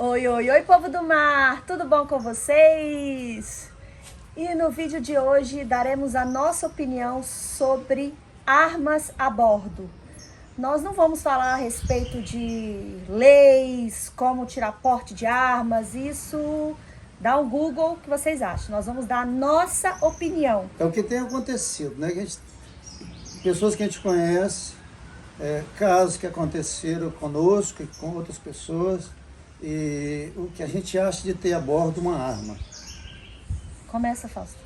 Oi, oi, oi, povo do mar! Tudo bom com vocês? E no vídeo de hoje daremos a nossa opinião sobre armas a bordo. Nós não vamos falar a respeito de leis, como tirar porte de armas, isso dá um Google que vocês acham. Nós vamos dar a nossa opinião. É o que tem acontecido, né? Pessoas que a gente conhece, casos que aconteceram conosco e com outras pessoas, e o que a gente acha de ter a bordo uma arma. Começa, Fausto.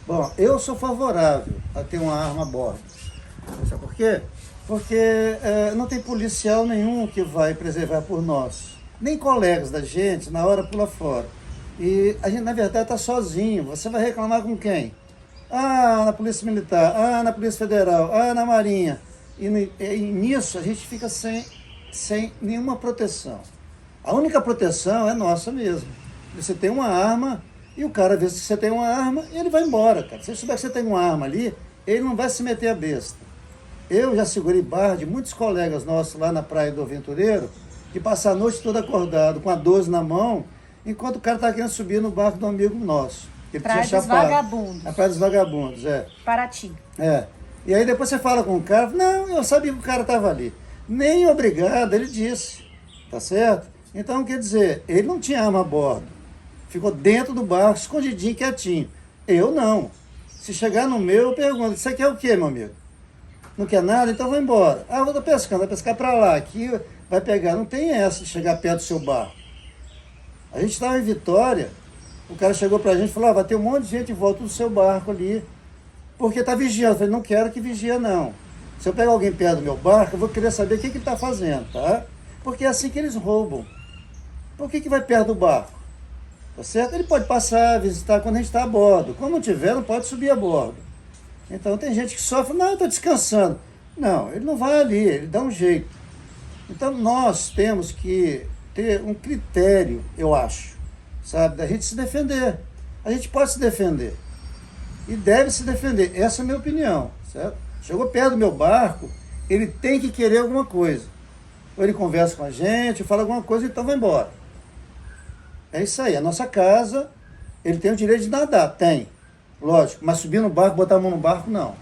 Bom, eu sou favorável a ter uma arma a bordo. Sabe por quê? Porque não tem policial nenhum que vai preservar por nós. Nem colegas da gente, na hora pula fora. E a gente, na verdade, está sozinho. Você vai reclamar com quem? Ah, na Polícia Militar, ah, na Polícia Federal, ah, na Marinha. E nisso a gente fica sem nenhuma proteção. A única proteção é nossa mesmo. Você tem uma arma e o cara vê se você tem uma arma e ele vai embora, cara. Se ele souber que você tem uma arma ali, ele não vai se meter a besta. Eu já segurei barra de muitos colegas nossos lá na Praia do Aventureiro, que passam a noite toda acordado, com a 12 na mão, enquanto o cara está querendo subir no barco de um amigo nosso. Praia dos Vagabundos. A Praia dos Vagabundos, Paraty. E aí depois você fala com o cara, não, eu sabia que o cara estava ali. Nem obrigado, ele disse. Tá certo? Então, quer dizer, ele não tinha arma a bordo. Ficou dentro do barco, escondidinho, quietinho. Eu não. Se chegar no meu, eu pergunto, você quer o quê, meu amigo? Não quer nada? Então vai embora. Ah, eu vou pescando, vai pescar para lá. Aqui vai pegar. Não tem essa de chegar perto do seu barco. A gente estava em Vitória, o cara chegou pra gente e falou, vai ter um monte de gente em volta do seu barco ali, porque tá vigiando. Eu falei, não quero que vigia, não. Se eu pegar alguém perto do meu barco, eu vou querer saber o que ele tá fazendo, tá? Porque é assim que eles roubam. Por que vai perto do barco? Tá certo? Ele pode passar, visitar quando a gente está a bordo. Quando não tiver, não pode subir a bordo. Então tem gente que sofre, não, eu estou descansando. Não, ele não vai ali, ele dá um jeito. Então nós temos que ter um critério, eu acho, sabe, da gente se defender. A gente pode se defender. E deve se defender. Essa é a minha opinião, certo? Chegou perto do meu barco, ele tem que querer alguma coisa. Ou ele conversa com a gente, fala alguma coisa, então vai embora. É isso aí, a nossa casa, ele tem o direito de nadar, tem, lógico, mas subir no barco, botar a mão no barco, não.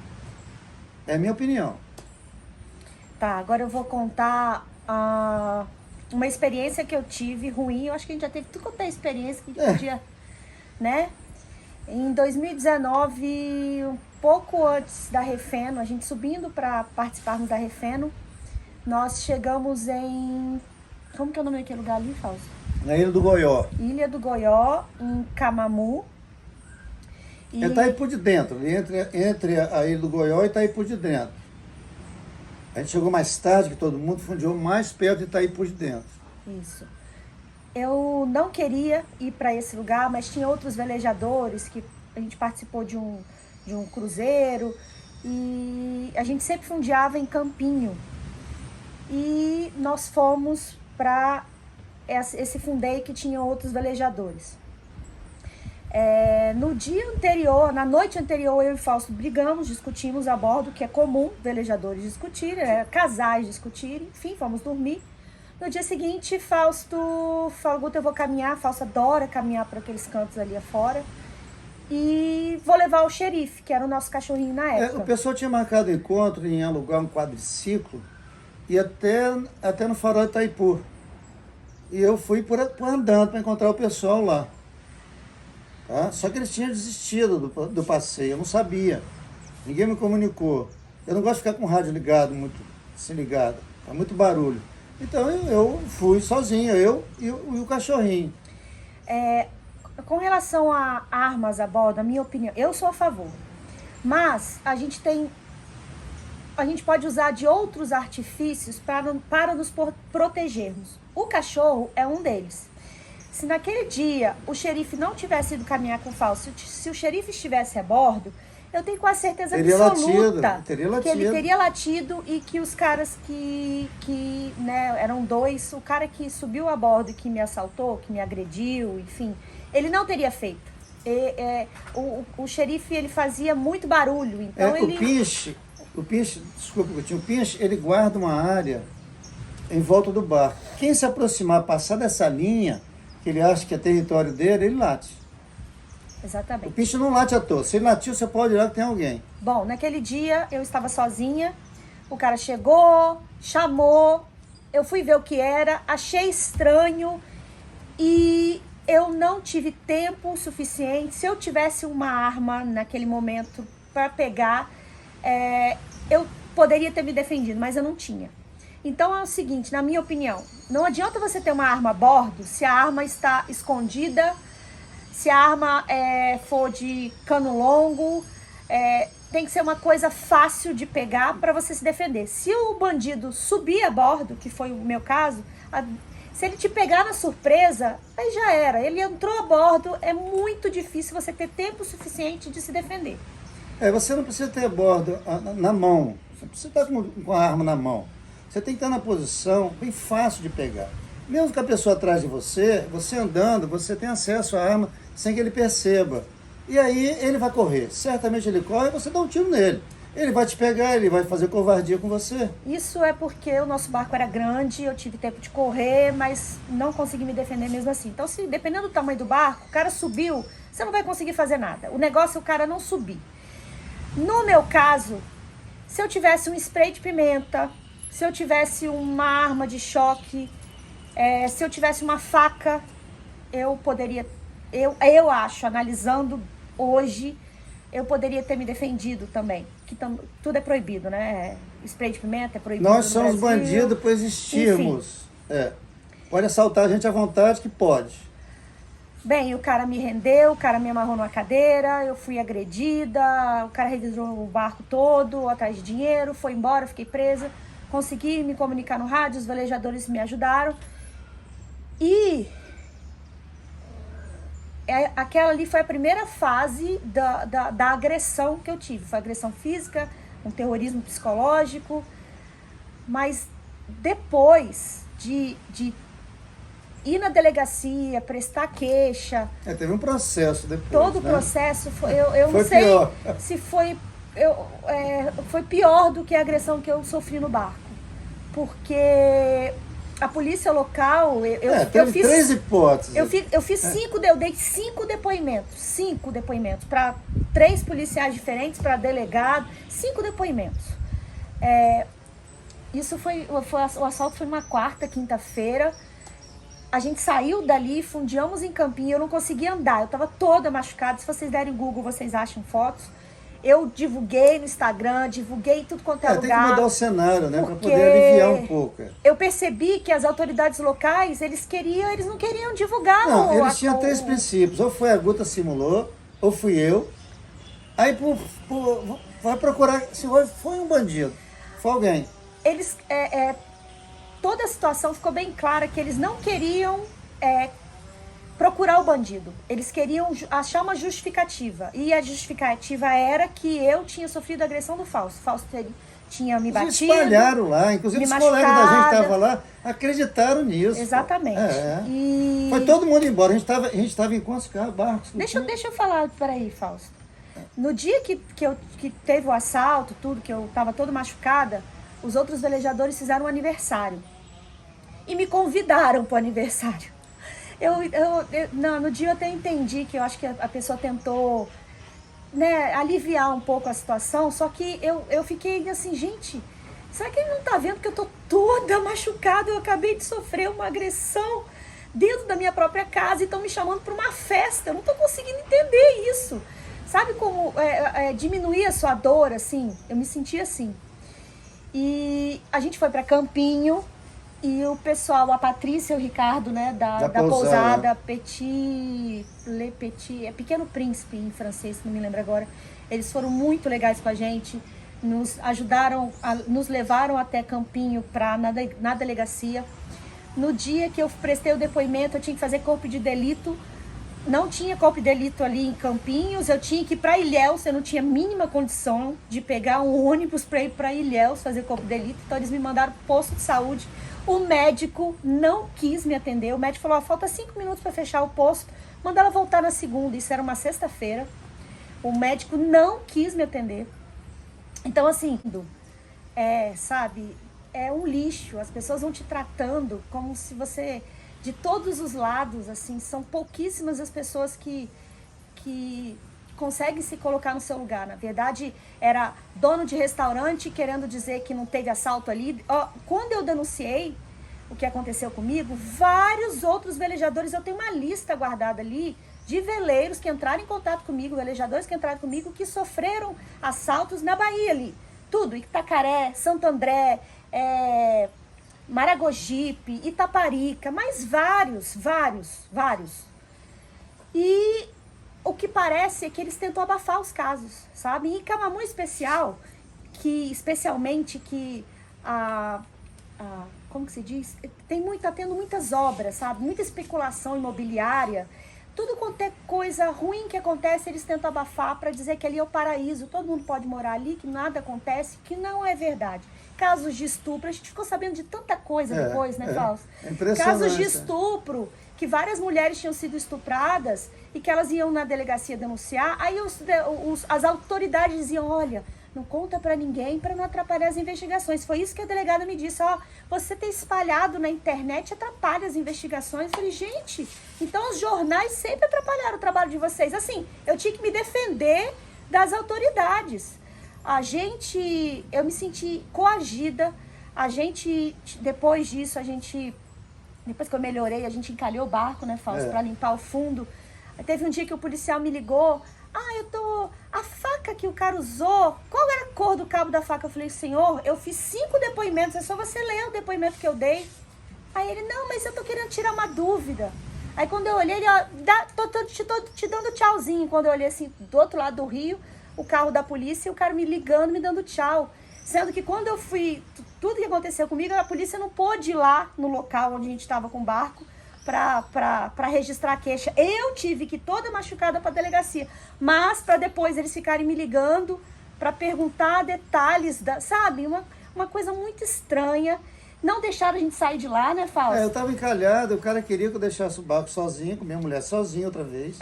É a minha opinião. Tá, agora eu vou contar uma experiência que eu tive ruim. Eu acho que a gente já teve tudo quanto é experiência que a gente podia, né? Em 2019, um pouco antes da Refeno, a gente subindo para participarmos da Refeno, nós chegamos em... Como que é o nome daquele lugar ali, Fausto? Na Ilha do Goió. Ilha do Goió, em Camamu. É Itaipu de dentro, entre a Ilha do Goió e Itaipu de dentro. A gente chegou mais tarde que todo mundo, fundiu mais perto de Itaipu de dentro. Isso. Eu não queria ir para esse lugar, mas tinha outros velejadores que a gente participou de um cruzeiro e a gente sempre fundeava em Campinho. E nós fomos para esse fundeio que tinha outros velejadores. No dia anterior, na noite anterior, eu e Fausto brigamos, discutimos a bordo, que é comum velejadores discutirem, casais discutirem, enfim, fomos dormir. No dia seguinte, Fausto falou, Guto, eu vou caminhar, Fausto adora caminhar por aqueles cantos ali afora, e vou levar o xerife, que era o nosso cachorrinho na época. O pessoal tinha marcado encontro em alugar um quadriciclo, e até no farol de Itaipu. E eu fui andando para encontrar o pessoal lá. Tá? Só que eles tinham desistido do passeio, eu não sabia. Ninguém me comunicou. Eu não gosto de ficar com o rádio ligado, muito assim ligado. É muito barulho. Então eu fui sozinho, eu e o cachorrinho. Com relação a armas a bordo, a minha opinião, eu sou a favor. Mas a gente pode usar de outros artifícios para nos protegermos. O cachorro é um deles. Se naquele dia o xerife não tivesse ido caminhar com o Fausto, se o xerife estivesse a bordo, eu tenho quase certeza absoluta que ele teria latido e que os caras que né, eram dois, o cara que subiu a bordo e que me assaltou, que me agrediu, enfim, ele não teria feito. O xerife, ele fazia muito barulho, então O pinche, desculpa, o pinche, ele guarda uma área em volta do barco. Quem se aproximar, passar dessa linha, que ele acha que é território dele, ele late. O Exatamente. bicho não late à toa. Se ele latiu, você pode olhar que tem alguém. Bom, naquele dia eu estava sozinha, o cara chegou, chamou, eu fui ver o que era, achei estranho e eu não tive tempo suficiente. Se eu tivesse uma arma naquele momento para pegar, eu poderia ter me defendido, mas eu não tinha. Então é o seguinte, na minha opinião, não adianta você ter uma arma a bordo se a arma está escondida, se a arma for de cano longo, tem que ser uma coisa fácil de pegar para você se defender. Se o bandido subir a bordo, que foi o meu caso, se ele te pegar na surpresa, aí já era. Ele entrou a bordo, é muito difícil você ter tempo suficiente de se defender. Você não precisa ter a bordo na mão. Você precisa estar com a arma na mão. Você tem que estar na posição bem fácil de pegar. Mesmo que a pessoa atrás de você, você andando, você tem acesso à arma sem que ele perceba. E aí ele vai correr. Certamente ele corre e você dá um tiro nele. Ele vai te pegar, ele vai fazer covardia com você. Isso é porque o nosso barco era grande, eu tive tempo de correr, mas não consegui me defender mesmo assim. Então, se dependendo do tamanho do barco, o cara subiu, você não vai conseguir fazer nada. O negócio é o cara não subir. No meu caso, se eu tivesse um spray de pimenta, se eu tivesse uma arma de choque, se eu tivesse uma faca, eu poderia, eu acho, analisando hoje, eu poderia ter me defendido também. Que tudo é proibido, né? Spray de pimenta é proibido. Nós no somos Brasil. bandidos por existirmos. Pode assaltar a gente à vontade que pode. Bem, o cara me rendeu, o cara me amarrou numa cadeira, eu fui agredida, o cara revisou o barco todo, atrás de dinheiro, foi embora, fiquei presa. Consegui me comunicar no rádio, os velejadores me ajudaram. E aquela ali foi a primeira fase da agressão que eu tive. Foi agressão física, um terrorismo psicológico. Mas depois de ir na delegacia, prestar queixa... Teve um processo depois, todo o né? processo, eu Foi não sei pior. se foi... foi pior do que a agressão que eu sofri no barco. Porque a polícia local... eu fiz 3 hipóteses. Eu fiz eu dei 5 depoimentos para 3 policiais diferentes, para delegado, 5 depoimentos. O assalto foi uma quarta, quinta-feira. A gente saiu dali, fundiamos em Campinho, eu não conseguia andar, eu estava toda machucada. Se vocês derem Google, vocês acham fotos. Eu divulguei no Instagram, divulguei tudo quanto é lugar. Tem que mudar o cenário, né? Para poder aliviar um pouco. Eu percebi que as autoridades locais, eles não queriam divulgar. Não, eles tinham 3 princípios. Ou foi a Guta simulou, ou fui eu. Aí vai procurar se foi um bandido, foi alguém. Eles, toda a situação ficou bem clara que eles não queriam procurar o bandido. Eles queriam achar uma justificativa. E a justificativa era que eu tinha sofrido agressão do Fausto. Fausto tinha me batido. Eles espalharam lá, inclusive os colegas da gente que estavam lá acreditaram nisso. Exatamente. E... foi todo mundo embora. A gente estava em quantos barcos? Deixa eu falar, peraí, Fausto. No dia que teve o assalto, tudo, que eu estava toda machucada, os outros velejadores fizeram um aniversário. E me convidaram para o aniversário. No dia eu até entendi que eu acho que a pessoa tentou, né, aliviar um pouco a situação, só que eu fiquei assim, gente, será que ele não tá vendo que eu tô toda machucada? Eu acabei de sofrer uma agressão dentro da minha própria casa e estão me chamando para uma festa. Eu não tô conseguindo entender isso. Sabe como diminuir a sua dor, assim? Eu me senti assim. E a gente foi para Campinho. E o pessoal, a Patrícia e o Ricardo, né, da pousada Petit, Pequeno Príncipe em francês, não me lembro agora. Eles foram muito legais com a gente, nos ajudaram, nos levaram até Campinho na delegacia. No dia que eu prestei o depoimento, eu tinha que fazer corpo de delito. Não tinha corpo de delito ali em Campinhos, eu tinha que ir para Ilhéus, eu não tinha a mínima condição de pegar um ônibus para ir para Ilhéus fazer corpo de delito. Então eles me mandaram pro posto de saúde. O médico não quis me atender. O médico falou, falta 5 minutos para fechar o posto. Manda ela voltar na segunda. Isso era uma sexta-feira. O médico não quis me atender. Então, assim, sabe, é um lixo. As pessoas vão te tratando como se você de todos os lados, assim, são pouquíssimas as pessoas que conseguem se colocar no seu lugar. Na verdade, era dono de restaurante querendo dizer que não teve assalto ali. Quando eu denunciei o que aconteceu comigo, vários outros velejadores, eu tenho uma lista guardada ali de veleiros que entraram em contato comigo, velejadores que entraram comigo, que sofreram assaltos na Bahia ali. Tudo, Itacaré, Santo André, Maragogipe, Itaparica, mas vários. E o que parece é que eles tentam abafar os casos, sabe? E em Camamu especialmente como que se diz? Tá tendo muitas obras, sabe? Muita especulação imobiliária. Tudo quanto é coisa ruim que acontece, eles tentam abafar para dizer que ali é o paraíso, todo mundo pode morar ali, que nada acontece, que não é verdade. Casos de estupro, a gente ficou sabendo de tanta coisa depois, né, Fausto? É impressionante. Casos de estupro, que várias mulheres tinham sido estupradas e que elas iam na delegacia denunciar, aí as autoridades diziam, olha, não conta pra ninguém para não atrapalhar as investigações. Foi isso que a delegada me disse, você ter espalhado na internet atrapalha as investigações. Eu falei, gente, então os jornais sempre atrapalharam o trabalho de vocês. Assim, eu tinha que me defender das autoridades. Eu me senti coagida, depois disso, depois que eu melhorei, a gente encalhou o barco, né, Fausto, para limpar o fundo. Aí teve um dia que o policial me ligou, a faca que o cara usou, qual era a cor do cabo da faca? Eu falei, senhor, eu fiz 5 depoimentos, é só você ler o depoimento que eu dei. Aí ele, não, mas eu tô querendo tirar uma dúvida. Aí quando eu olhei, ele, tô te dando tchauzinho. Quando eu olhei assim, do outro lado do rio, o carro da polícia e o cara me ligando, me dando tchau. Sendo que quando eu fui, tudo que aconteceu comigo, a polícia não pôde ir lá no local onde a gente estava com o barco para registrar a queixa. Eu tive que ir toda machucada para a delegacia, mas para depois eles ficarem me ligando para perguntar detalhes, sabe? Uma coisa muito estranha. Não deixaram a gente sair de lá, né, Fausto? Eu tava encalhado, o cara queria que eu deixasse o barco sozinho, com minha mulher sozinha outra vez.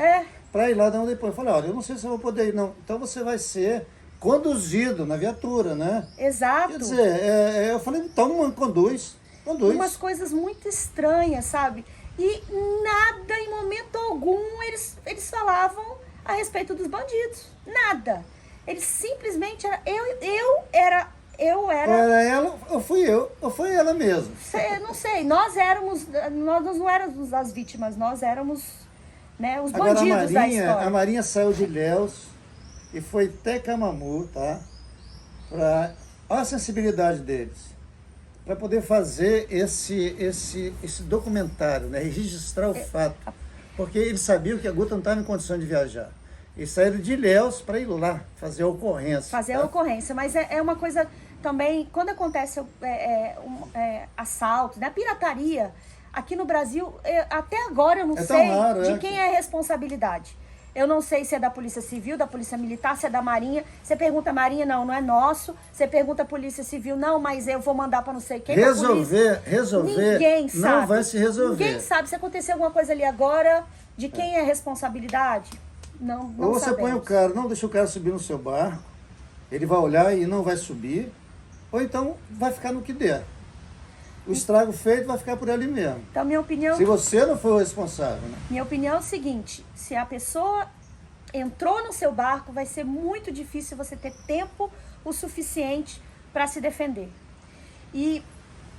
Para ir lá dar um depois. Eu falei, olha, eu não sei se eu vou poder ir, não. Então você vai ser conduzido na viatura, né? Exato. Quer dizer, eu falei, então conduz. Umas coisas muito estranhas, sabe? E nada, em momento algum, eles falavam a respeito dos bandidos. Nada. Eles simplesmente... Eu era... Era ela ou fui eu? Ou foi ela mesmo? Não sei. Nós não éramos as vítimas, nós éramos, né, os Agora, bandidos da história. A Marinha saiu de Ilhéus e foi até Camamu, tá? Olha a sensibilidade deles. Para poder fazer esse documentário, né? Registrar o fato. Porque eles sabiam que a Guta não estava em condições de viajar. Eles saíram de Ilhéus para ir lá fazer a ocorrência. A ocorrência, mas é uma coisa também, quando acontece assalto, né? Pirataria, aqui no Brasil, até agora eu não sei de quem é a responsabilidade. Eu não sei se é da Polícia Civil, da Polícia Militar, se é da Marinha. Você pergunta a Marinha, não é nosso. Você pergunta a Polícia Civil, não, mas eu vou mandar para não sei quem. Resolver, ninguém sabe. Não vai se resolver. Ninguém sabe. Se acontecer alguma coisa ali agora, de quem é a responsabilidade? Não Ou você sabemos. põe o cara, não deixa o cara subir no seu barco, ele vai olhar e não vai subir, ou então vai ficar no que der. O estrago feito vai ficar por ali mesmo. Então, minha opinião... Se você não for o responsável, né? Minha opinião é o seguinte, se a pessoa entrou no seu barco, vai ser muito difícil você ter tempo o suficiente para se defender. E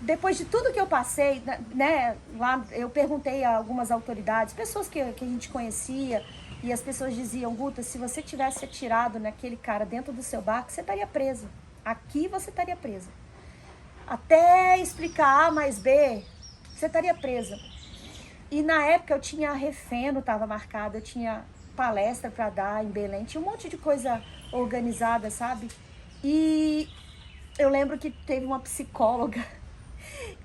depois de tudo que eu passei, né, lá eu perguntei a algumas autoridades, pessoas que a gente conhecia, e as pessoas diziam, Guta, se você tivesse atirado naquele cara dentro do seu barco, você estaria presa. Aqui você estaria presa. Até explicar A mais B, você estaria presa. E na época eu tinha refeno, estava marcado, eu tinha palestra para dar em Belém, tinha um monte de coisa organizada, sabe? E eu lembro que teve uma psicóloga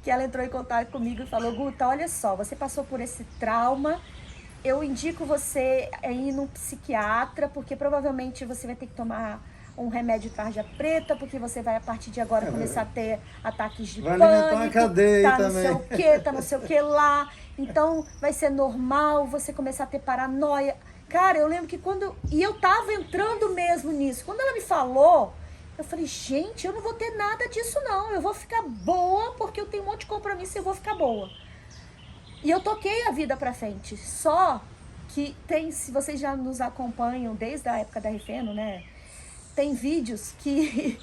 que ela entrou em contato comigo e falou, Guta, olha só, você passou por esse trauma, eu indico você a ir num psiquiatra, porque provavelmente você vai ter que tomar um remédio de tarja preta, porque você vai a partir de agora começar a ter ataques de pânico, alimentar uma cadeia também. Tá não sei o que lá, então vai ser normal você começar a ter paranoia. Cara, eu lembro que e eu tava entrando mesmo nisso, quando ela me falou, eu falei, gente, eu não vou ter nada disso não, eu vou ficar boa, porque eu tenho um monte de compromisso e eu vou ficar boa. E eu toquei a vida pra frente. Só que tem, se vocês já nos acompanham desde a época da Refeno, né? Tem vídeos que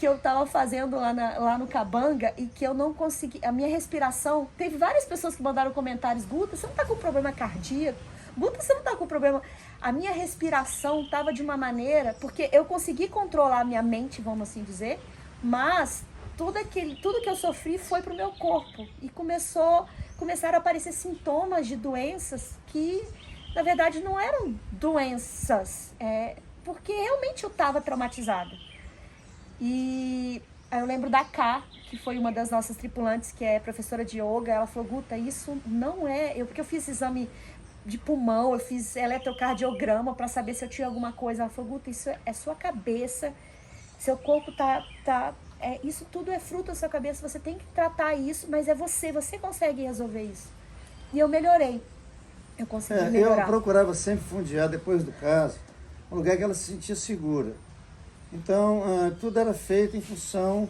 eu tava fazendo lá no Cabanga e que eu não consegui. A minha respiração. Teve várias pessoas que mandaram comentários: Guta, você não tá com problema cardíaco? Guta, você não tá com problema. A minha respiração tava de uma maneira. Porque eu consegui controlar a minha mente, vamos assim dizer. Mas tudo que eu sofri foi pro meu corpo. E começaram a aparecer sintomas de doenças que, na verdade, não eram doenças. Porque realmente eu estava traumatizada. E aí eu lembro da Ká, que foi uma das nossas tripulantes, que é professora de yoga. Ela falou: Guta, isso não é... Porque eu fiz exame de pulmão, eu fiz eletrocardiograma para saber se eu tinha alguma coisa. Ela falou: Guta, isso é sua cabeça, seu corpo isso tudo é fruto da sua cabeça, você tem que tratar isso, mas é você consegue resolver isso. E eu melhorei. Eu consegui melhorar. Eu procurava sempre fundear, depois do caso, um lugar que ela se sentia segura. Então, tudo era feito em função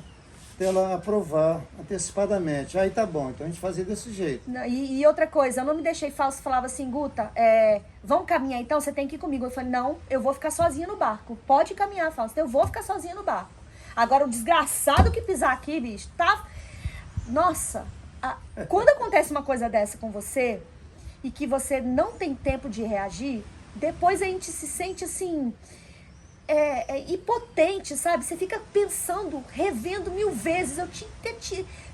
dela aprovar antecipadamente. Aí tá bom, então a gente fazia desse jeito. E outra coisa, eu não me deixei falso, falava assim: Guta, vamos caminhar então, você tem que ir comigo. Eu falei: não, eu vou ficar sozinha no barco. Pode caminhar, Fausto, eu vou ficar sozinha no barco. Agora, o desgraçado que pisar aqui, bicho, tá... Nossa, quando acontece uma coisa dessa com você e que você não tem tempo de reagir, depois a gente se sente assim, impotente, sabe? Você fica pensando, revendo 1000 vezes.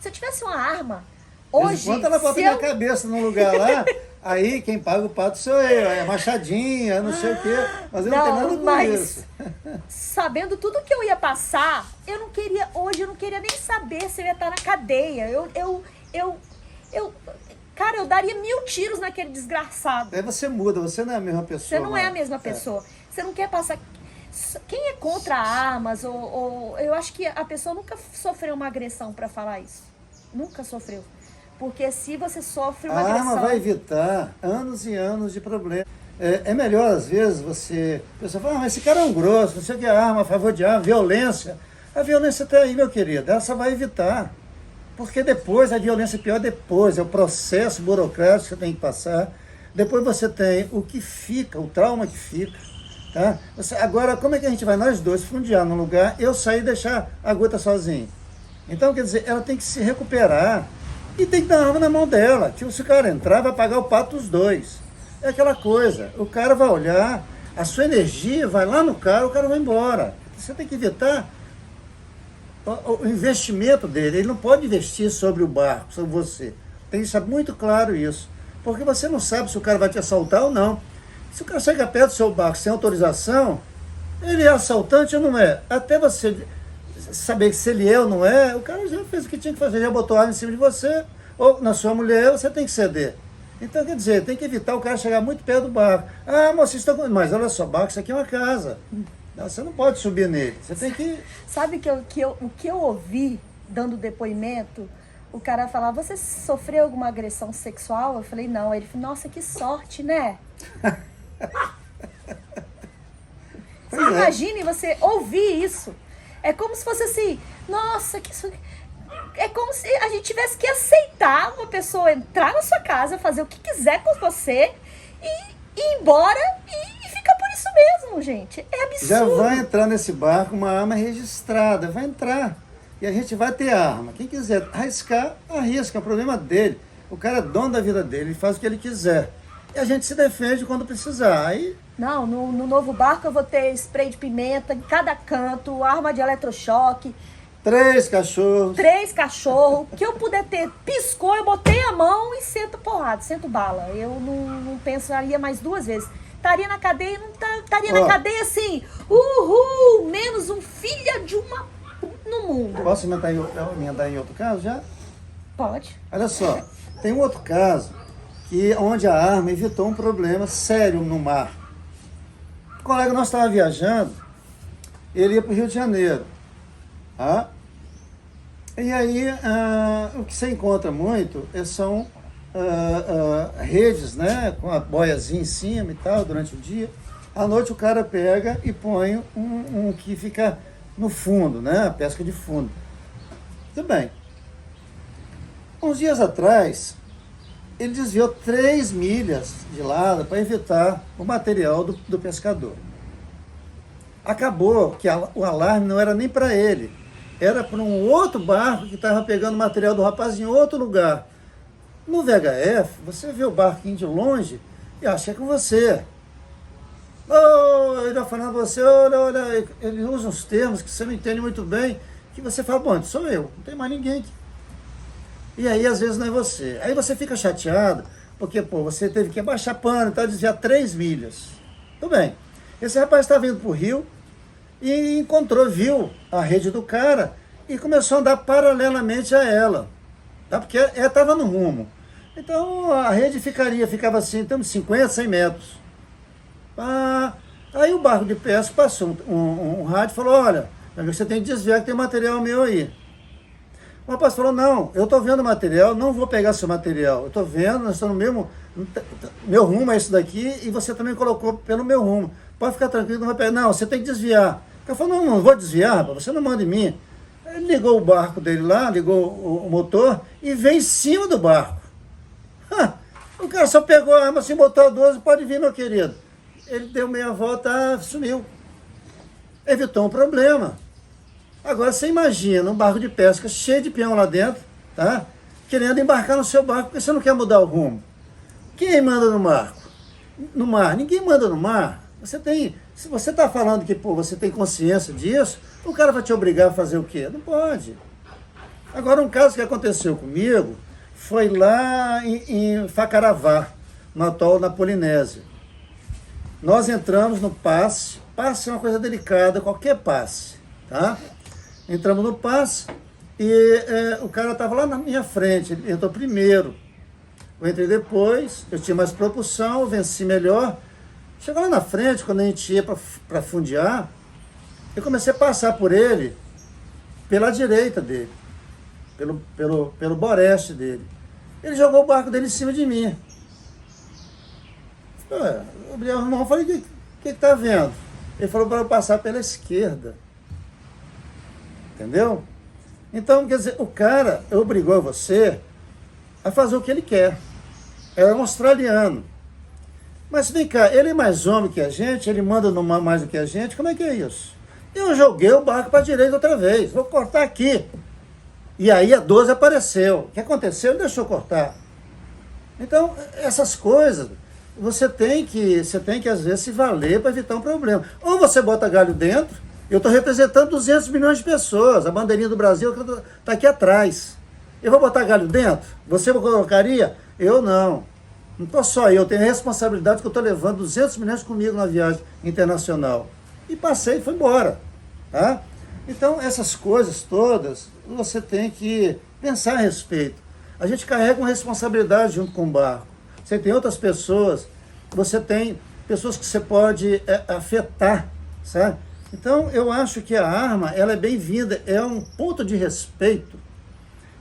Se eu tivesse uma arma, hoje... Enquanto ela bota minha cabeça no lugar lá, aí quem paga o pato sou eu, é machadinha, não sei o quê, mas eu não tenho nada com isso. Sabendo tudo que eu ia passar, hoje eu não queria nem saber se eu ia estar na cadeia. Cara, eu daria 1000 tiros naquele desgraçado. Aí você muda, você não é a mesma pessoa. Você não é a mesma pessoa. Você não quer passar... Quem é contra armas, eu acho que a pessoa nunca sofreu uma agressão para falar isso. Nunca sofreu. Porque se você sofre uma agressão... A arma vai evitar anos e anos de problema. É melhor, às vezes, a pessoa fala: mas esse cara é um grosso, não sei o que é arma, a favor de arma, violência. A violência está aí, meu querido, ela só vai evitar. Porque depois, a violência é pior depois, é o processo burocrático que você tem que passar. Depois você tem o que fica, o trauma que fica. Tá? Agora, como é que a gente vai, nós dois, fundear num lugar, eu sair e deixar a Guta sozinha? Então, quer dizer, ela tem que se recuperar e tem que dar arma na mão dela. Que se o cara entrar, vai pagar o pato dos dois. É aquela coisa, o cara vai olhar, a sua energia vai lá no cara, o cara vai embora. Você tem que evitar o investimento dele. Ele não pode investir sobre o barco, sobre você. Tem que estar muito claro isso. Porque você não sabe se o cara vai te assaltar ou não. Se o cara chega perto do seu barco sem autorização, ele é assaltante ou não é? Até você saber se ele é ou não é, o cara já fez o que tinha que fazer, já botou arma em cima de você, ou na sua mulher, você tem que ceder. Então, quer dizer, tem que evitar o cara chegar muito perto do barco. Ah, mas vocês estão com... Mas olha só, barco, isso aqui é uma casa. Você não pode subir nele. Você tem que... Sabe o que eu ouvi dando depoimento? O cara falava: você sofreu alguma agressão sexual? Eu falei: não. Ele falou: nossa, que sorte, né? Você imagine você ouvir isso. É como se fosse assim: nossa, que isso... É como se a gente tivesse que aceitar uma pessoa entrar na sua casa, fazer o que quiser com você e ir embora e ficar por isso mesmo, gente. É absurdo. Já vai entrar nesse barco uma arma registrada, vai entrar. E a gente vai ter arma. Quem quiser arriscar, arrisca. É o problema dele. O cara é dono da vida dele, ele faz o que ele quiser. E a gente se defende quando precisar. Aí... Não, no novo barco eu vou ter spray de pimenta em cada canto, arma de eletrochoque. 3 cachorros. 3 cachorros. O que eu puder ter, piscou, eu botei a mão e sento porrada, sento bala. Eu não pensaria mais 2 vezes. Estaria na cadeia, não estaria na cadeia assim, menos um filho de uma no mundo. Posso emendar em outro caso já? Pode. Olha só, tem um outro caso onde a arma evitou um problema sério no mar. O colega nosso estava viajando, ele ia para o Rio de Janeiro. Tá? E aí, o que você encontra muito são redes, né, com a boiazinha em cima e tal, durante o dia. À noite o cara pega e põe um que fica no fundo, né, a pesca de fundo. Tudo bem. Uns dias atrás, ele desviou 3 milhas de lado para evitar o material do pescador. Acabou que o alarme não era nem para ele, era para um outro barco que estava pegando o material do rapaz em outro lugar. No VHF, você vê o barquinho de longe e acha que é com você. Oh, ele vai falando com você, olha, ele usa uns termos que você não entende muito bem, que você fala, bom, sou eu, não tem mais ninguém aqui. E aí, às vezes, não é você. Aí você fica chateado, porque, pô, você teve que abaixar pano, então desviar 3 milhas. Tudo bem. Esse rapaz está vindo para o rio e viu a rede do cara e começou a andar paralelamente a ela, tá? Porque ela estava no rumo. Então, a rede ficava assim, temos 50, 100 metros. Aí o barco de pesca passou um rádio e falou, olha, você tem que desviar que tem material meu aí. O rapaz falou, não, eu estou vendo o material, não vou pegar seu material. Eu estou vendo, nós estamos no mesmo... Meu rumo é esse daqui e você também colocou pelo meu rumo. Pode ficar tranquilo, não vai pegar. Não, você tem que desviar. O cara falou, não vou desviar, rapaz, você não manda em mim. Ele ligou o barco dele lá, ligou o motor e veio em cima do barco. O cara só pegou a arma, assim, botou a 12, pode vir, meu querido. Ele deu meia volta, sumiu. Evitou um problema. Agora você imagina um barco de pesca cheio de peão lá dentro, tá? Querendo embarcar no seu barco porque você não quer mudar o rumo. Quem manda no barco? No mar? Ninguém manda no mar. Se você está falando que pô, você tem consciência disso, o cara vai te obrigar a fazer o quê? Não pode. Agora, um caso que aconteceu comigo foi lá em Facaravá, no atol na Polinésia. Nós entramos no passe. Passe é uma coisa delicada, qualquer passe, tá? Entramos no passe e o cara estava lá na minha frente, ele entrou primeiro. Eu entrei depois, eu tinha mais propulsão, eu venci melhor. Chegou lá na frente, quando a gente ia para fundear, eu comecei a passar por ele, pela direita dele, pelo boreste dele. Ele jogou o barco dele em cima de mim. Eu abri a mão e falei, o que tá vendo? Ele falou para eu passar pela esquerda. Entendeu? Então, quer dizer, o cara obrigou você a fazer o que ele quer. É um australiano. Mas vem cá, ele é mais homem que a gente, ele manda no mar mais do que a gente, como é que é isso? Eu joguei o barco para a direita outra vez, vou cortar aqui. E aí a 12 apareceu. O que aconteceu? Ele deixou cortar. Então, essas coisas, você tem que às vezes se valer para evitar um problema. Ou você bota galho dentro. Eu estou representando 200 milhões de pessoas. A bandeirinha do Brasil está aqui atrás. Eu vou botar galho dentro? Você colocaria? Eu não. Não estou só eu tenho a responsabilidade que eu estou levando 200 milhões comigo na viagem internacional. E passei e fui embora. Tá? Então, essas coisas todas, você tem que pensar a respeito. A gente carrega uma responsabilidade junto com o barco. Você tem outras pessoas, você tem pessoas que você pode afetar, sabe? Então, eu acho que a arma, ela é bem-vinda, é um ponto de respeito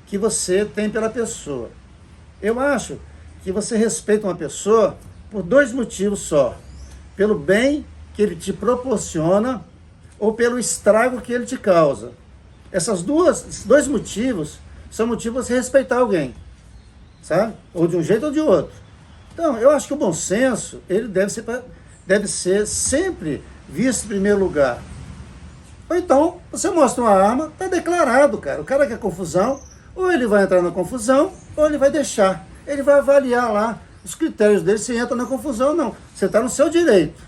que você tem pela pessoa. Eu acho que você respeita uma pessoa por 2 motivos só. Pelo bem que ele te proporciona ou pelo estrago que ele te causa. Esses 2 motivos são motivos para você respeitar alguém, sabe? Ou de um jeito ou de outro. Então, eu acho que o bom senso, ele deve ser sempre visto em primeiro lugar. Ou então, você mostra uma arma, está declarado, cara. O cara quer confusão, ou ele vai entrar na confusão, ou ele vai deixar. Ele vai avaliar lá os critérios dele, se entra na confusão ou não. Você está no seu direito.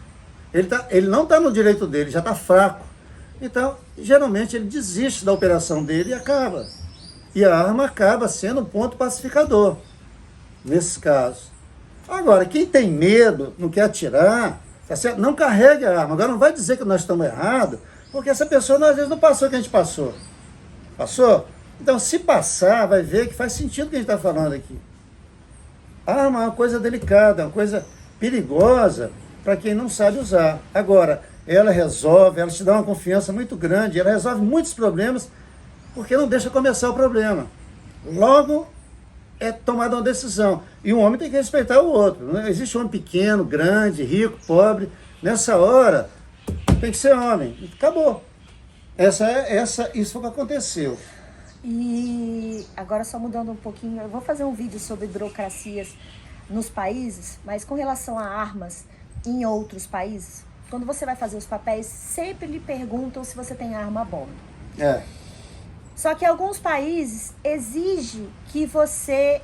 Ele não está no direito dele, já está fraco. Então, geralmente, ele desiste da operação dele e acaba. E a arma acaba sendo um ponto pacificador, nesses casos. Agora, quem tem medo, não quer atirar, tá certo? Não carregue a arma. Agora, não vai dizer que nós estamos errados, porque essa pessoa, às vezes, não passou o que a gente passou. Passou? Então, se passar, vai ver que faz sentido o que a gente está falando aqui. A arma é uma coisa delicada, é uma coisa perigosa para quem não sabe usar. Agora, ela resolve, ela te dá uma confiança muito grande, ela resolve muitos problemas, porque não deixa começar o problema. Logo, é tomada uma decisão. E um homem tem que respeitar o outro. Não existe homem pequeno, grande, rico, pobre. Nessa hora, tem que ser homem. Acabou. Isso foi o que aconteceu. E agora só mudando um pouquinho, eu vou fazer um vídeo sobre burocracias nos países, mas com relação a armas em outros países, quando você vai fazer os papéis, sempre lhe perguntam se você tem arma a bordo. É. Só que alguns países exigem que você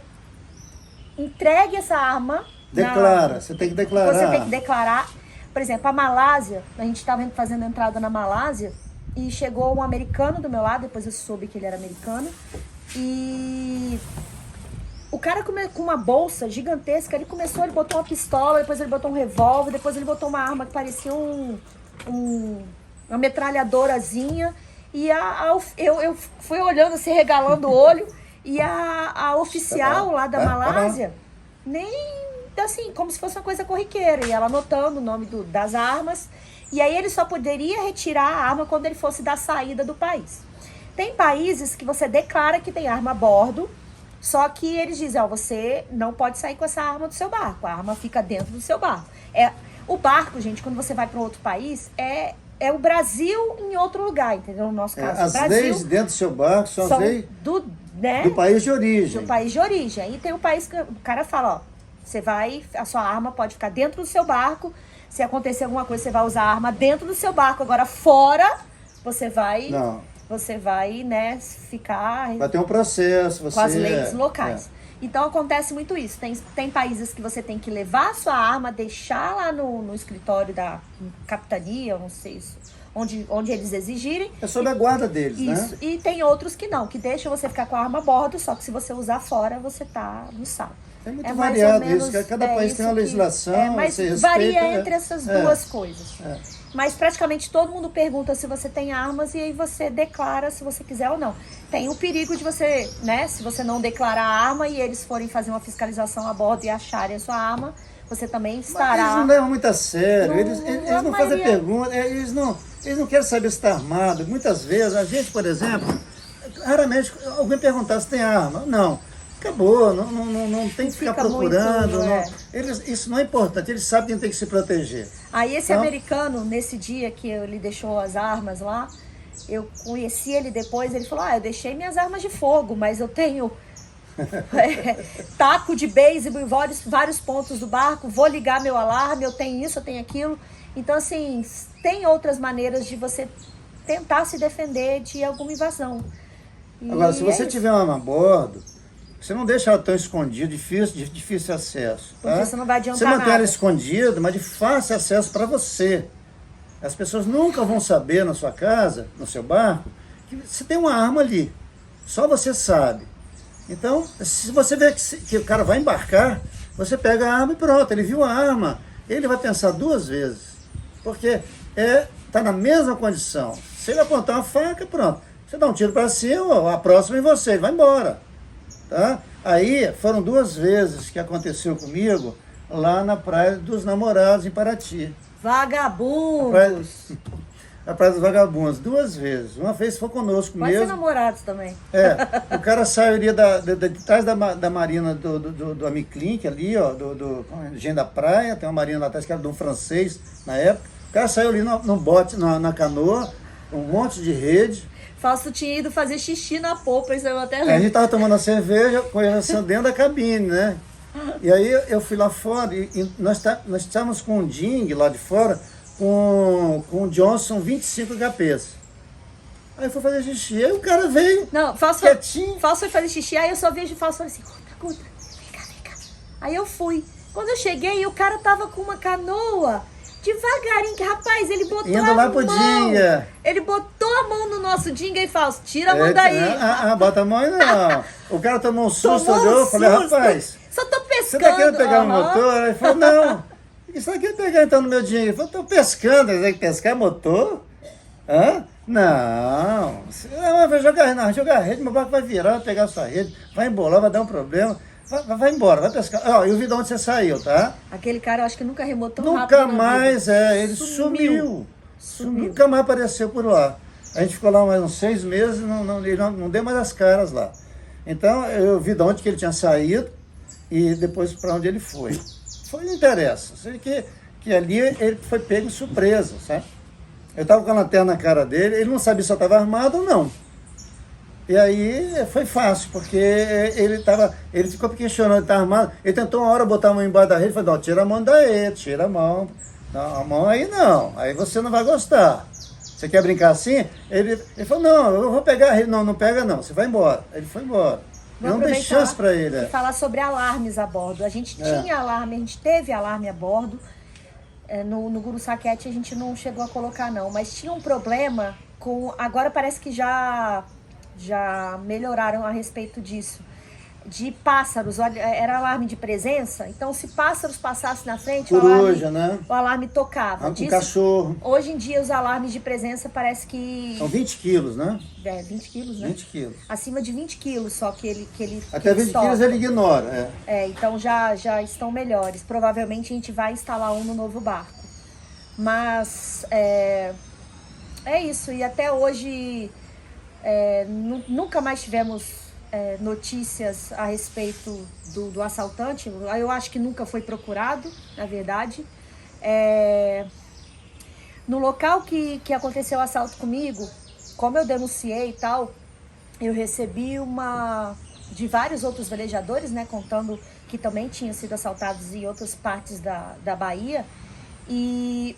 entregue essa arma. Declara, você tem que declarar. Você tem que declarar. Por exemplo, a Malásia, a gente estava fazendo a entrada na Malásia e chegou um americano do meu lado, depois eu soube que ele era americano. E o cara com uma bolsa gigantesca, ele botou uma pistola, depois ele botou um revólver, depois ele botou uma arma que parecia uma metralhadorazinha. E eu fui olhando assim, regalando o olho, e a oficial lá da Malásia, nem assim, como se fosse uma coisa corriqueira, e ela anotando o nome das armas, e aí ele só poderia retirar a arma quando ele fosse da saída do país. Tem países que você declara que tem arma a bordo, só que eles dizem, você não pode sair com essa arma do seu barco, a arma fica dentro do seu barco. O barco, gente, quando você vai para outro país, é o Brasil em outro lugar, entendeu? No nosso caso, as Brasil, leis dentro do seu barco são as leis do país de origem. Do país de origem. Aí tem o país que o cara fala, a sua arma pode ficar dentro do seu barco, se acontecer alguma coisa, você vai usar a arma dentro do seu barco. Agora, fora, você vai, né, ficar... Vai ter um processo, com as leis locais. Então, acontece muito isso. Tem países que você tem que levar a sua arma, deixar lá no escritório da capitania, não sei isso, onde eles exigirem. É sob a guarda deles, isso, né? E tem outros que não, que deixam você ficar com a arma a bordo, só que se você usar fora, você tá no saldo. É muito variado isso, que cada país tem uma legislação, mas você varia respeita, entre essas duas coisas. Mas praticamente todo mundo pergunta se você tem armas e aí você declara se você quiser ou não. Tem o perigo de você, né, se você não declarar a arma e eles forem fazer uma fiscalização a bordo e acharem a sua arma, você também estará... Mas eles não levam muito a sério, eles não fazem perguntas, eles não querem saber se está armado. Muitas vezes, a gente, por exemplo, raramente alguém perguntar se tem arma. Não. Acabou, não tem que ficar procurando. Isso não é importante, eles sabem que tem que se proteger. Aí esse americano, nesse dia que ele deixou as armas lá, eu conheci ele depois, ele falou, eu deixei minhas armas de fogo, mas eu tenho taco de beisebol em vários pontos do barco, vou ligar meu alarme, eu tenho isso, eu tenho aquilo. Então, assim, tem outras maneiras de você tentar se defender de alguma invasão. Agora, se você tiver uma arma a bordo, você não deixa ela tão escondida, de difícil acesso. Tá? Porque você não vai adiantar Você mantém nada. ela escondida, mas de fácil acesso para você. As pessoas nunca vão saber na sua casa, no seu barco, que você tem uma arma ali. Só você sabe. Então, se você vê que o cara vai embarcar, você pega a arma e pronto, ele viu a arma. Ele vai pensar duas vezes. Porque está na mesma condição. Se ele apontar uma faca, pronto. Você dá um tiro para cima, a próxima é você, ele vai embora. Tá? Aí foram 2 vezes que aconteceu comigo lá na Praia dos Namorados, em Paraty. Vagabundos! A Praia dos Vagabundos, 2 vezes. Uma vez foi conosco Pode mesmo. ser namorados também. O cara saiu de trás da marina do Amiclin, ali, ó, do Engenho da Praia, tem uma marina lá atrás que era de um francês na época. O cara saiu ali no bote, na canoa, um monte de rede. Fausto tinha ido fazer xixi na polpa, isso eu até A gente tava tomando a cerveja, conhecendo dentro da cabine, né? E aí eu fui lá fora e nós estávamos com um Ding lá de fora, com um Johnson 25 HPs. Aí eu fui fazer xixi, aí o cara veio, quietinho. Fausto foi fazer xixi, aí eu só vejo o Fausto falando assim, conta, vem cá. Aí eu fui. Quando eu cheguei, o cara tava com uma canoa, devagarinho, que rapaz, ele botou indo lá pro Dinga. Ele botou a mão no nosso Dinga e falou, tira a mão daí. Bota a mão aí não. O cara tomou um susto, olhou, eu falei, rapaz, só tô pescando. Você tá querendo pegar o motor? Ele falou, não. Você tá querendo pegar então no meu Dinga? Ele falou, tô pescando. Você que pescar motor? Hã? Não. Vai jogar rede, meu barco vai virar, vai pegar a sua rede, vai embolar, vai dar um problema. Vai embora, vai pescar. E eu vi de onde você saiu, tá? Aquele cara, eu acho que nunca remou tão rápido. Nunca mais, ele sumiu. Nunca mais apareceu por lá. A gente ficou lá mais uns 6 meses, ele não deu mais as caras lá. Então, eu vi de onde que ele tinha saído e depois para onde ele foi. Não interessa. Sei que ali ele foi pego de surpresa, sabe? Eu estava com a lanterna na cara dele, ele não sabia se eu estava armado ou não. E aí foi fácil, porque ele ficou questionando, ele estava armado. Ele tentou uma hora botar a mão embaixo da rede, falou, não, tira a mão daí, tira a mão. Não, a mão aí não, aí você não vai gostar. Você quer brincar assim? Ele falou, não, eu vou pegar a rede. Não, não pega não, você vai embora. Ele foi embora. Eu não dei chance para ele. E falar sobre alarmes a bordo. A gente tinha alarme, a gente teve alarme a bordo. No Guru Saquete a gente não chegou a colocar não, mas tinha um problema com... Agora parece que já melhoraram a respeito disso. De pássaros, era alarme de presença, então se pássaros passassem na frente, coruja, o alarme tocava. Um cachorro. Hoje em dia os alarmes de presença parece que... São 20 quilos, né? 20 quilos, né? 20 quilos. Acima de 20 quilos, só que ele Até 20 quilos ele ignora. Então já estão melhores. Provavelmente a gente vai instalar um no novo barco. Mas é isso, e até hoje nunca mais tivemos notícias a respeito do assaltante. Eu acho que nunca foi procurado, na verdade. No local que aconteceu o assalto comigo, como eu denunciei e tal, eu recebi de vários outros velejadores, né, contando que também tinham sido assaltados em outras partes da Bahia. E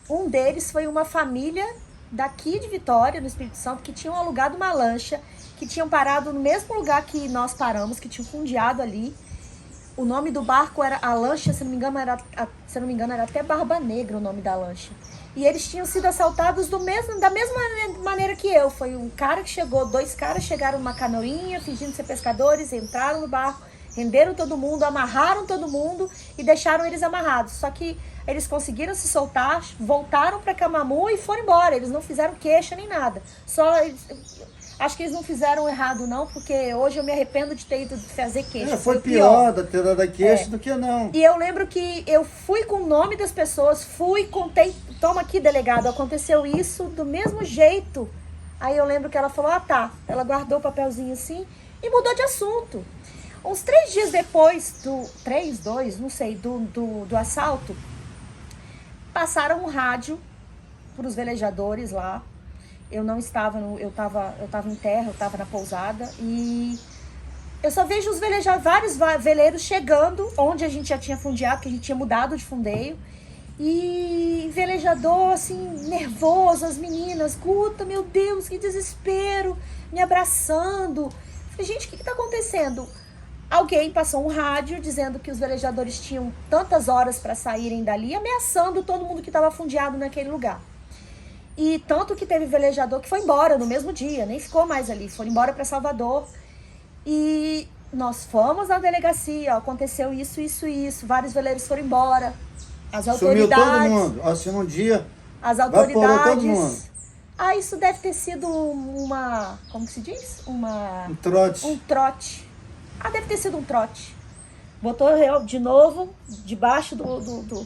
um deles foi uma família daqui de Vitória, no Espírito Santo, que tinham alugado uma lancha, que tinham parado no mesmo lugar que nós paramos, que tinham fundeado ali. O nome do barco era a lancha, se não me engano era até Barba Negra o nome da lancha. E eles tinham sido assaltados da mesma maneira que eu. Foi um cara que chegou, 2 caras chegaram numa canoinha, fingindo ser pescadores, entraram no barco, renderam todo mundo, amarraram todo mundo e deixaram eles amarrados. Só que eles conseguiram se soltar, voltaram para Camamu e foram embora. Eles não fizeram queixa nem nada. Acho que eles não fizeram errado não, porque hoje eu me arrependo de ter ido fazer queixa. Foi pior ter dado a queixa do que não. E eu lembro que eu fui com o nome das pessoas, contei, toma aqui delegado, aconteceu isso do mesmo jeito. Aí eu lembro que ela falou, tá. Ela guardou o papelzinho assim e mudou de assunto. Uns 3 dias depois do assalto, passaram um rádio para os velejadores lá. Eu não estava, eu estava em terra, eu estava na pousada e eu só vejo vários veleiros chegando onde a gente já tinha fundeado, que a gente tinha mudado de fundeio. E velejador, assim, nervoso, as meninas, Guta, meu Deus, que desespero, me abraçando. Falei, gente, o que está acontecendo? Alguém passou um rádio dizendo que os velejadores tinham tantas horas para saírem dali, ameaçando todo mundo que estava fundeado naquele lugar. E tanto que teve velejador que foi embora no mesmo dia, nem ficou mais ali, foram embora para Salvador. E nós fomos na delegacia, aconteceu isso, vários veleiros foram embora. As autoridades... Sumiu todo mundo, assim um dia, as autoridades... vaporou todo mundo. Isso deve ter sido como que se diz? Um trote. Um trote. Deve ter sido um trote. Botou de novo, debaixo do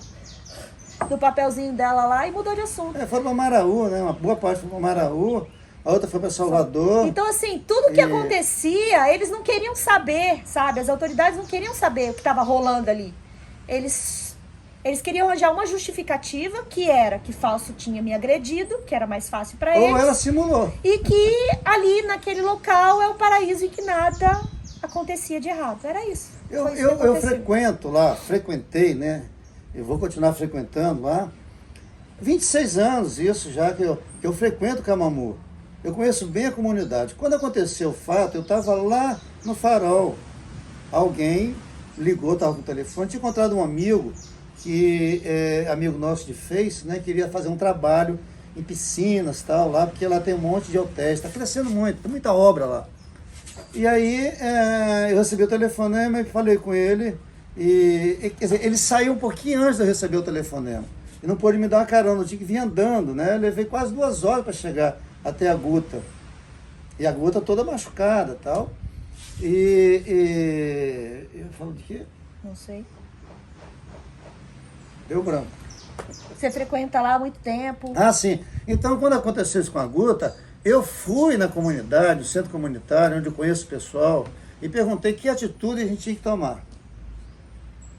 papelzinho dela lá e mudou de assunto. Foi para Maraú, né? Uma boa parte foi para Maraú, a outra foi para Salvador. Então, assim, tudo que acontecia, eles não queriam saber, sabe? As autoridades não queriam saber o que estava rolando ali. Eles queriam arranjar uma justificativa, que era que Falso tinha me agredido, que era mais fácil para eles. Ou ela simulou. E que ali, naquele local, é o paraíso e que nada acontecia de errado. Era isso. Eu frequentei, né? Eu vou continuar frequentando lá. 26 anos isso já que eu frequento Camamu. Eu conheço bem a comunidade. Quando aconteceu o fato, eu estava lá no Farol. Alguém ligou, estava com o telefone, tinha encontrado um amigo, que é amigo nosso de Face, né? Queria fazer um trabalho em piscinas e tal lá, porque lá tem um monte de hotéis, está crescendo muito, tem muita obra lá. E aí eu recebi o telefonema e falei com ele. Quer dizer, ele saiu um pouquinho antes de eu receber o telefonema. E não pôde me dar uma carona, eu tinha que vir andando, né? Eu levei quase 2 horas para chegar até a Guta. E a Guta toda machucada e tal. Eu falo de quê? Não sei. Deu branco. Você frequenta lá há muito tempo. Sim. Então, quando aconteceu isso com a Guta, eu fui na comunidade, no centro comunitário, onde eu conheço o pessoal, e perguntei que atitude a gente tinha que tomar.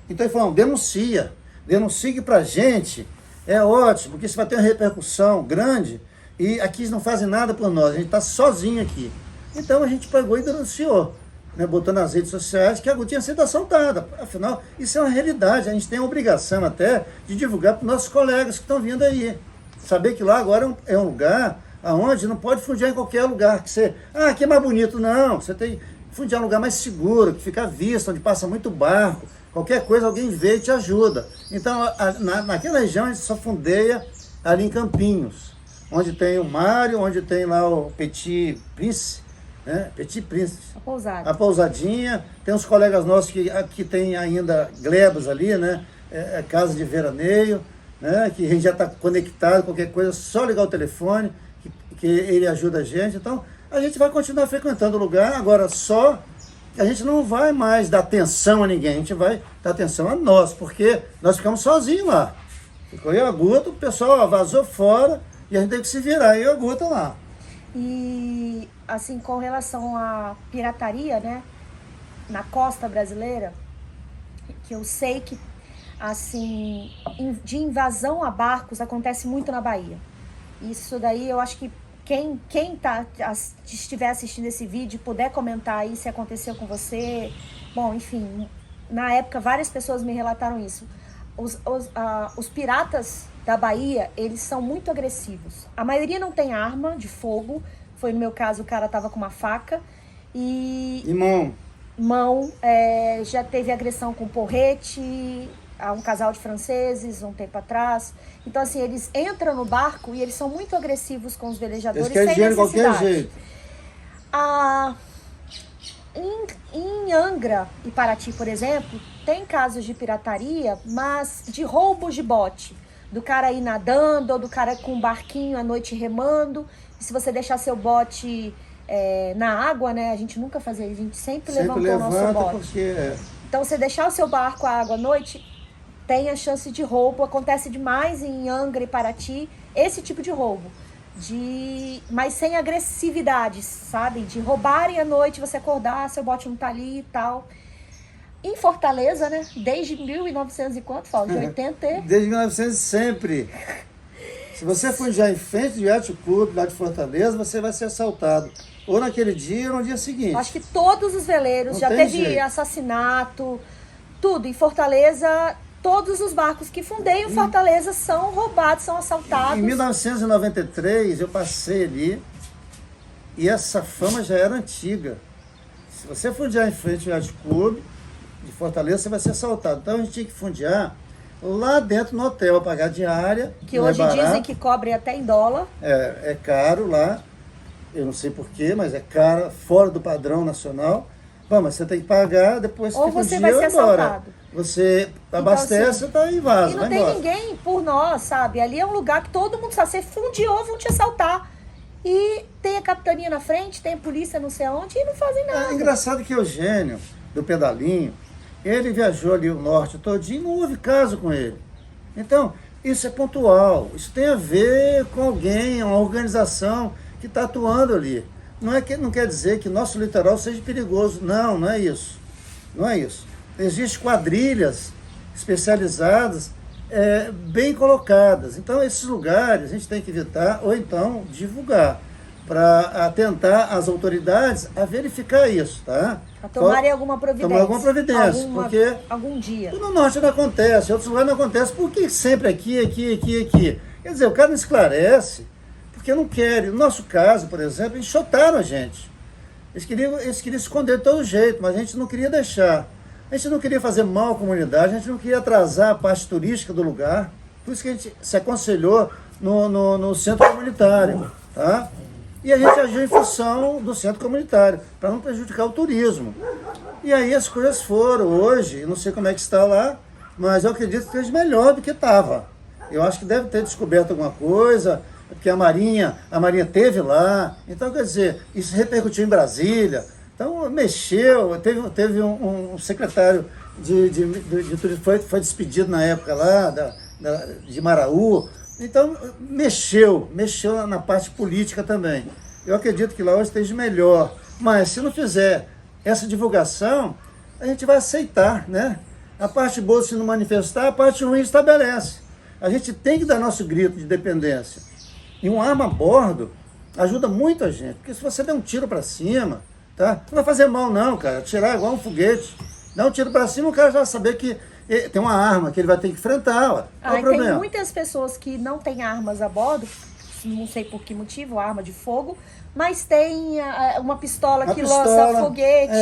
Então ele falou, denuncie pra gente, é ótimo, porque isso vai ter uma repercussão grande, e aqui eles não fazem nada por nós, a gente está sozinho aqui. Então a gente pegou e denunciou, né, botou nas redes sociais que a Gu tinha sido assaltada. Afinal, isso é uma realidade. A gente tem a obrigação até de divulgar para os nossos colegas que estão vindo aí. Saber que lá agora é um lugar onde não pode fundir em qualquer lugar. Que você, aqui é mais bonito. Não, você tem que fundir em um lugar mais seguro, que fica à vista, onde passa muito barco. Qualquer coisa, alguém vê e te ajuda. Então, naquela região, a gente só fundeia ali em Campinhos, onde tem o Mário, onde tem lá o Petit Prince, né? Petit Prince. A pousada. A pousadinha. Tem uns colegas nossos que tem ainda glebas ali, né? Casa de veraneio, né? Que a gente já está conectado, qualquer coisa, só ligar o telefone, que ele ajuda a gente. Então, a gente vai continuar frequentando o lugar, agora só que a gente não vai mais dar atenção a ninguém, a gente vai dar atenção a nós, porque nós ficamos sozinhos lá. Ficou eu e a Guta, o pessoal vazou fora e a gente teve que se virar, eu e a Guta lá. E, assim, com relação à pirataria, né, na costa brasileira, que eu sei que, assim, de invasão a barcos acontece muito na Bahia. Isso daí eu acho que quem estiver assistindo esse vídeo puder comentar aí se aconteceu com você. Bom, enfim, na época várias pessoas me relataram isso. Os piratas da Bahia, eles são muito agressivos. A maioria não tem arma de fogo. Foi no meu caso, o cara tava com uma faca. E mão. Já teve agressão com porrete a um casal de franceses um tempo atrás. Então, assim, eles entram no barco e eles são muito agressivos com os velejadores. Eles querem dinheiro de qualquer jeito. Em Angra e Paraty, por exemplo, tem casos de pirataria, mas de roubos de bote. Do cara ir nadando, ou do cara com um barquinho à noite remando. E se você deixar seu bote na água, né? A gente nunca fazia, a gente sempre levantou o nosso bote. Porque... Então, você deixar o seu barco à água à noite, tem a chance de roubo. Acontece demais em Angra e Paraty, esse tipo de roubo. Mas sem agressividade, sabe? De roubarem à noite, você acordar, seu bote não tá ali e tal. Em Fortaleza, né? Desde 1900 e quanto, Paulo? De 80? Desde 1900 sempre. Se você fundir em frente do Yacht Club lá de Fortaleza, você vai ser assaltado. Ou naquele dia ou no dia seguinte. Acho que todos os veleiros, Não já tem teve jeito. assassinato, tudo. Em Fortaleza, todos os barcos que fundeiam Fortaleza são roubados, são assaltados. Em 1993, eu passei ali e essa fama já era antiga. Se você fundear em frente ao Yacht Club de Fortaleza, você vai ser assaltado. Então a gente tinha que fundear lá dentro no hotel, pagar diária. Que não hoje é barato. dizem que cobre até em dólar. É caro lá. Eu não sei porquê, mas é caro, fora do padrão nacional. Bom, mas você tem que pagar, depois Ou fica você um vai dia ser embora. assaltado. Você abastece, assim, tá aí, vaza, E não vai tem embora. ninguém por nós, sabe? Ali é um lugar que todo mundo sabe. Você fundiou, vão te assaltar. E tem a capitania na frente, tem a polícia não sei aonde e não fazem nada. É engraçado que o Eugênio, do pedalinho, ele viajou ali o norte todinho, não houve caso com ele. Então, isso é pontual. Isso tem a ver com alguém, uma organização que está atuando ali. Não quer dizer que nosso litoral seja perigoso. Não, não é isso. Não é isso. Existem quadrilhas especializadas, bem colocadas. Então, esses lugares a gente tem que evitar ou então divulgar para atentar as autoridades a verificar isso, tá? A tomarem alguma providência. Tomar alguma providência, porque algum dia. no norte não acontece, em outros lugares não acontece. Por que sempre aqui? Quer dizer, o cara não esclarece, porque não quer. No nosso caso, por exemplo, enxotaram a gente. Eles queriam esconder de todo jeito, mas a gente não queria deixar. A gente não queria fazer mal à comunidade, a gente não queria atrasar a parte turística do lugar. Por isso que a gente se aconselhou no centro comunitário, tá? E a gente agiu em função do centro comunitário, para não prejudicar o turismo. E aí as coisas foram. Hoje, não sei como é que está lá, mas eu acredito que esteja melhor do que estava. Eu acho que deve ter descoberto alguma coisa, porque a Marinha teve lá. Então, quer dizer, isso repercutiu em Brasília. Então, mexeu. Teve um secretário de turismo, foi despedido na época lá, de Maraú. Então, mexeu na parte política também. Eu acredito que lá hoje esteja melhor. Mas, se não fizer essa divulgação, a gente vai aceitar, né? A parte boa se não manifestar, a parte ruim estabelece. A gente tem que dar nosso grito de independência. E uma arma a bordo, Ajuda muito a gente, porque se você der um tiro para cima, tá? Não vai fazer mal não, cara. Atirar é igual um foguete. Dá um tiro para cima, o cara já vai saber que tem uma arma que ele vai ter que enfrentar, ó. Qual é o problema? Tem muitas pessoas que não têm armas a bordo, não sei por que motivo, arma de fogo, mas tem uma pistola que lança foguete,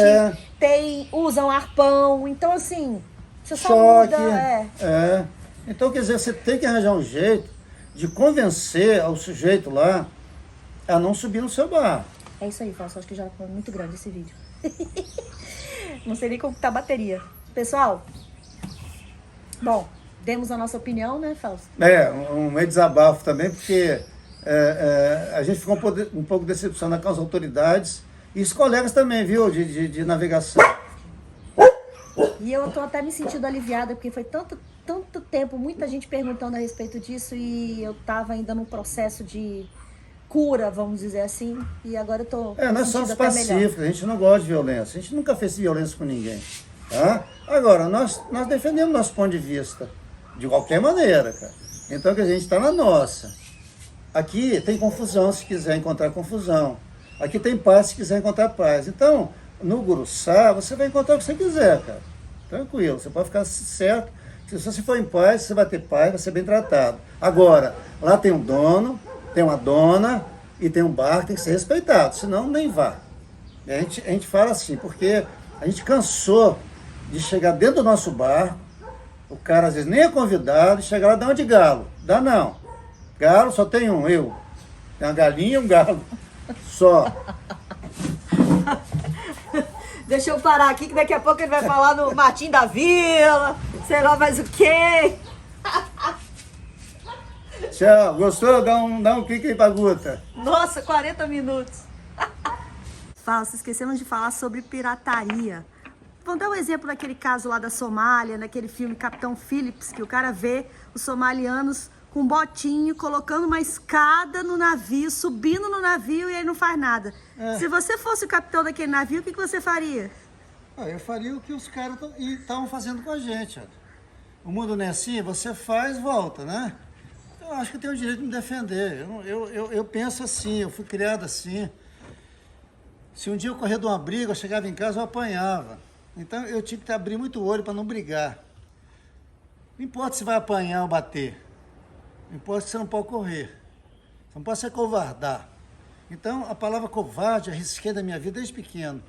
usam arpão, então assim, você só choque, muda. Então, quer dizer, você tem que arranjar um jeito de convencer o sujeito lá a não subir no seu barco. É isso aí, Fausto, acho que já foi muito grande esse vídeo. Não sei nem como tá a bateria. Pessoal, bom, demos a nossa opinião, né, Fausto? Um meio desabafo também, porque a gente ficou um pouco decepcionado com as autoridades e os colegas também, viu, de navegação. E eu tô até me sentindo aliviada, porque foi tanto tempo, muita gente perguntando a respeito disso e eu tava ainda num processo de cura, vamos dizer assim, e agora eu tô nós somos pacíficos, a gente não gosta de violência, a gente nunca fez violência com ninguém, tá? Agora, nós defendemos nosso ponto de vista, de qualquer maneira, cara. Então, que a gente está na nossa. Aqui tem confusão, se quiser encontrar confusão. Aqui tem paz, se quiser encontrar paz. Então, no Guruçá, você vai encontrar o que você quiser, cara. Tranquilo, você pode ficar certo. Se você for em paz, você vai ter paz, vai ser bem tratado. Agora, lá tem um dono, tem uma dona e tem um bar que tem que ser respeitado, senão nem vá. A gente fala assim, porque a gente cansou de chegar dentro do nosso bar, o cara às vezes nem é convidado, e chega lá, dá uma de galo. Dá não. Galo só tem um, eu. Tem uma galinha e um galo. Só. Deixa eu parar aqui, que daqui a pouco ele vai falar no Martim da Vila, sei lá mais o quê. Tchau, gostou? Dá um clique aí pra Guta. Nossa, 40 minutos. Fausto, esquecemos de falar sobre pirataria. Vamos dar um exemplo daquele caso lá da Somália, naquele filme Capitão Phillips, que o cara vê os somalianos com um botinho, colocando uma escada no navio, subindo no navio e ele não faz nada. Se você fosse o capitão daquele navio, o que você faria? Eu faria o que os caras estavam fazendo com a gente. Ó. O mundo não é assim, você faz, volta, né? Eu acho que eu tenho o direito de me defender. Eu penso assim, eu fui criado assim. Se um dia eu correr de uma briga, eu chegava em casa, eu apanhava. Então eu tinha que abrir muito o olho para não brigar. Não importa se vai apanhar ou bater. Não importa que você não pode correr. Você não pode se acovardar. Então, a palavra covarde, arrisquei da minha vida desde pequeno.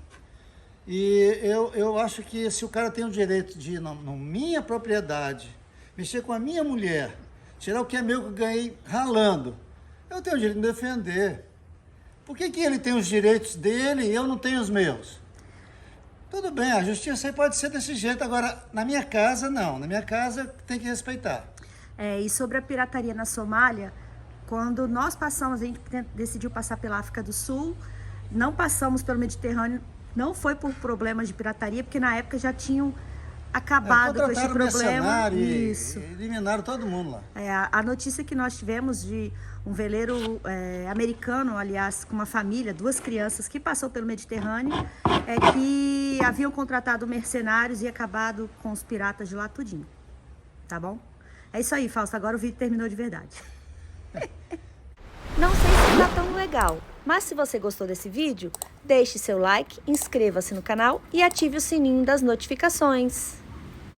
E eu acho que se o cara tem o direito de ir na minha propriedade, mexer com a minha mulher, tirar o que é meu que eu ganhei ralando, eu tenho o direito de me defender. Por que ele tem os direitos dele e eu não tenho os meus? Tudo bem, a justiça aí pode ser desse jeito. Agora, na minha casa, não. Na minha casa, tem que respeitar. E sobre a pirataria na Somália, quando nós passamos, a gente decidiu passar pela África do Sul, não passamos pelo Mediterrâneo, não foi por problemas de pirataria, porque na época já tinham acabado com esse problema. Isso. E eliminaram todo mundo lá. A notícia que nós tivemos de um veleiro americano, aliás, com uma família, 2 crianças, que passou pelo Mediterrâneo, é que haviam contratado mercenários e acabado com os piratas de lá tudinho. Tá bom? É isso aí, Fausto. Agora o vídeo terminou de verdade. Não sei se tá tão legal, mas se você gostou desse vídeo, deixe seu like, inscreva-se no canal e ative o sininho das notificações.